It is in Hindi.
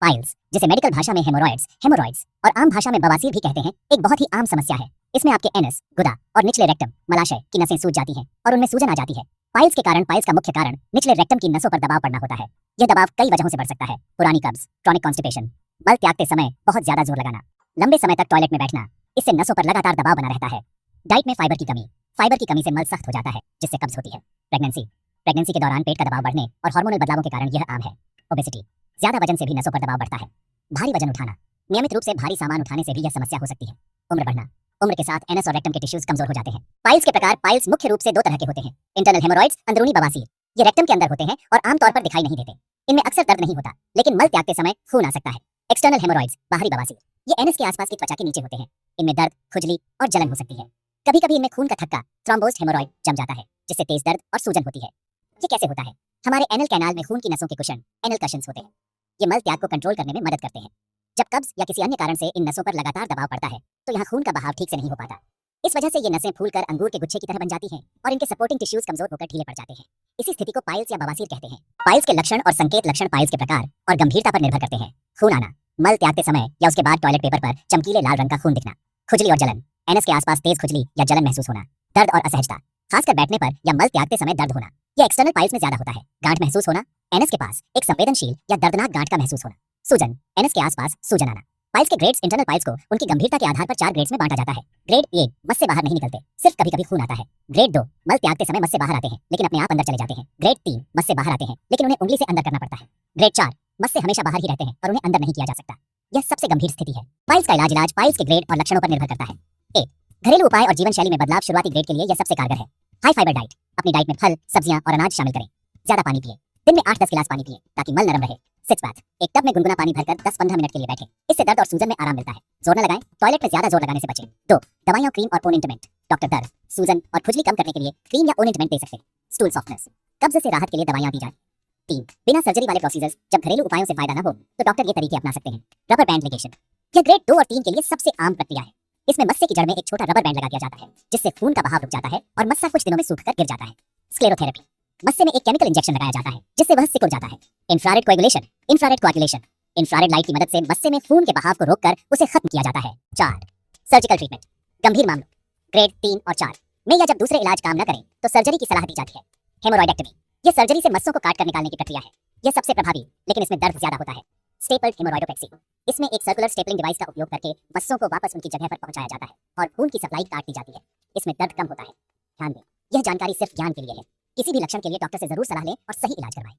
पाइल्स, जिसे मेडिकल भाषा में हेमोरॉइड्स और आम भाषा में बवासीर भी कहते हैं, एक बहुत ही आम समस्या है। इसमें आपके एनस, गुदा और निचले रेक्टम मलाशय की नसें सूज जाती हैं और उनमें सूजन आ जाती है। पाइल्स का मुख्य कारण निचले रेक्टम की नसों पर दबाव पड़ना होता है। यह दबाव कई वजहों से बढ़ सकता है। पुरानी कब्ज, क्रॉनिक कॉन्स्टिपेशन, मल त्यागते समय बहुत ज्यादा जोर लगाना, लंबे समय तक टॉयलेट में बैठना, इससे नसों पर लगातार दबाव बना रहता है। डाइट में फाइबर की कमी से मल सख्त हो जाता है, जिससे कब्ज होती है। प्रेगनेंसी के दौरान पेट का दबाव बढ़ने और हार्मोनल बदलावों के कारण यह आम है। ओबेसिटी, ज्यादा वजन से भी नसों पर दबाव बढ़ता है। भारी वजन उठाना, नियमित रूप से भारी सामान उठाने से भी यह समस्या हो सकती है। उम्र बढ़ना, उम्र के साथ एनस और रेक्टम के टिश्यूज कमजोर हो जाते हैं। पाइल्स के प्रकार, पाइल्स मुख्य रूप से दो तरह के होते हैं। इंटरनल हेमोरॉइड्स, अंदरूनी बवासीर, ये रेक्टम के अंदर होते हैं और आमतौर पर दिखाई नहीं देते। इनमें अक्सर दर्द नहीं होता, लेकिन मल त्यागते समय खून आ सकता है। एक्सटर्नल हेमोरॉइड्स, बाहरी बवासीर, ये एनस के आसपास की त्वचा के नीचे होते हैं। इनमें दर्द, खुजली और जलन हो सकती है। कभी कभी इनमें खून का थक्का, थ्रोम्बोज्ड हेमोरॉइड जम जाता है, जिससे तेज दर्द और सूजन होती है। ये कैसे होता है? हमारे एनल कैनाल में खून की नसों के कुशन, एनल कशंस होते हैं। ये मल त्याग को कंट्रोल करने में मदद करते हैं। जब कब्ज या किसी अन्य कारण से इन नसों पर लगातार दबाव पड़ता है, तो यहाँ खून का बहाव ठीक से नहीं हो पाता। इस वजह से ये नसें फूलकर अंगूर के गुच्छे की तरह बन जाती हैं और इनके सपोर्टिंग टिश्यूज कमजोर होकर ढीले पड़ जाते हैं। इसी स्थिति को पाइल्स या बवासीर कहते हैं। पाइल्स के लक्षण और संकेत लक्षण पाइल्स के प्रकार और गंभीरता पर निर्भर करते हैं। खून आना, मल त्यागते समय या उसके बाद टॉयलेट पेपर पर चमकीले लाल रंग का खून दिखना। खुजली और जलन, एनस के आसपास तेज खुजली या जलन महसूस होना। दर्द और असहजता, खासकर बैठने पर या मल त्यागते समय दर्द होना। यह एक्सटर्नल पाइल्स में ज्यादा होता है। गांठ महसूस होना, एनस के पास एक संवेदनशील या दर्दनाक गांठ का महसूस होना। सूजन, एनस के आसपास सूजन आना। पाइल्स के ग्रेड्स, इंटरनल पाइल्स को उनकी गंभीरता के आधार पर 4 ग्रेड्स में बांटा जाता है। ग्रेड 1, मस से बाहर नहीं निकलते, सिर्फ कभी कभी खून आता है। ग्रेड 2, मल त्यागते समय मस से बाहर आते हैं लेकिन अपने आप अंदर चले जाते हैं। ग्रेड 3, मस से बाहर आते हैं लेकिन उन्हें उंगली से अंदर करना पड़ता है। ग्रेड 4, मस से हमेशा बाहर ही रहते हैं और उन्हें अंदर नहीं किया जा सकता। यह सबसे गंभीर स्थिति है। पाइल्स का इलाज पाइल्स के ग्रेड और लक्षणों पर निर्भर करता है। 1, घरेलू उपाय और जीवन शैली में बदलाव शुरुआती ग्रेड के लिए यह सबसे कारगर है। हाई फाइबर डाइट, अपनी डाइट में फल, सब्जियां और अनाज शामिल करें। ज्यादा पानी पिए, दिन में 8-10 गिलास पानी पिए ताकि मल नरम रहे। सिट्स बाथ, एक टब में गुनगुना पानी भरकर 10-15 मिनट के लिए बैठें, इससे दर्द और सूजन में आराम मिलता है। जोर न लगाएं, टॉयलेट में ज्यादा जोर लगाने से बचें। 2, दवाइयां, क्रीम और ओनिंटमेंट, डॉक्टर दर्द, सूजन और खुजली कम करने के लिए क्रीम या ओनिंटमेंट दे सकते हैं। स्टूल सॉफ्टनेस, कब्ज से राहत के लिए दवाइयां दी जाएं। 3, बिना सर्जरी वाले प्रोसीजर्स, जब घरेलू उपायों से फायदा न हो तो डॉक्टर ये तरीके अपना सकते हैं। रबर बैंड लिगेशन, यह ग्रेड 2 और 3 के लिए सबसे आम प्रक्रिया है। इसमें मस्से की जड़ में एक छोटा रबर बैंड लगा दिया जाता है, जिससे खून का बहाव रुक जाता है और मस्सा कुछ दिनों में सूखकर गिर जाता है। स्क्लेरोथेरेपी, मस्से में एक केमिकल इंजेक्शन लगाया जाता है जिससे वह सिकुड़ जाता है। इंफ्रारेड कोएगुलेशन, इंफ्रारेड लाइट की मदद से मस्से में खून के बहाव को रोककर उसे खत्म किया जाता है। 4, सर्जिकल ट्रीटमेंट, गंभीर मामलों ग्रेड 3 और 4 में या जब दूसरे इलाज काम न करें तो सर्जरी की सलाह दी जाती है। हेमोरॉइडेक्टमी, यह सर्जरी से मस्सों को काट कर निकालने की प्रक्रिया है। यह सबसे प्रभावी, लेकिन इसमें दर्द ज्यादा होता है। स्टेपल्ड हेमोरॉइडोपेक्सी, इसमें एक सर्कुलर स्टेपलिंग डिवाइस का उपयोग करके मस्सों को वापस उनकी जगह पर पहुंचाया जाता है और खून की सप्लाई काट दी जाती है। इसमें दर्द कम होता है। ध्यान दें, यह जानकारी सिर्फ ज्ञान के लिए है। किसी भी लक्षण के लिए डॉक्टर से जरूर सलाह लें और सही इलाज करवाएं।